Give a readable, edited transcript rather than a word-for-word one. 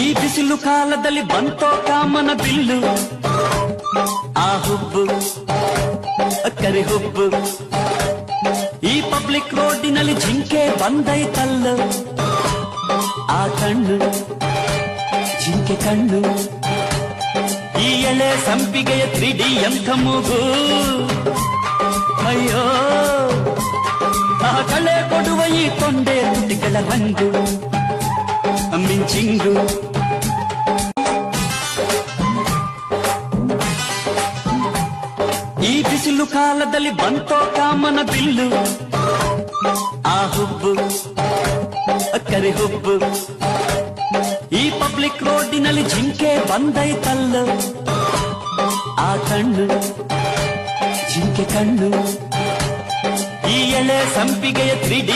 ಈ ಬಿಸಿಲು ಕಾಲದಲ್ಲಿ ಬಂತೋ ಕಾಮನ ಬಿಲ್ಲು, ಆ ಹುಬ್ಬು ಕರಿ ಹುಬ್ಬು. ಈ ಪಬ್ಲಿಕ್ ರೋಡಿನಲ್ಲಿ ಜಿಂಕೆ ಬಂದೈತಲ್ಲ, ಆ ಕಣ್ಣು ಜಿಂಕೆ ಕಣ್ಣು. ಈ ಎಳೆ ಸಂಪಿಗೆಯ 3D ಎಂಥ ಮೂಗು, ಅಯ್ಯೋ ಆ ಕಳೆ ಕೊಡುವ ಈ ಕೊಂಡೆ ತುಟಿಗಳ ರಂಗು ಮಿಂಚಿಂಗು. ಈ ಬಿಸಿಲು ಕಾಲದಲ್ಲಿ ಬಂತೋ ಕಾಮನ ಬಿಲ್ಲು, ಆ ಹುಬ್ಬು ಕರಿ ಹುಬ್ಬು. ಈ ಪಬ್ಲಿಕ್ ರೋಡಿನಲ್ಲಿ ಜಿಂಕೆ ಬಂದೈತಲ್ಲ, ಆ ಕಣ್ಣು ಜಿಂಕೆ ಕಣ್ಣು. ಈ ಎಳೆ ಸಂಪಿಗೆಯ 3D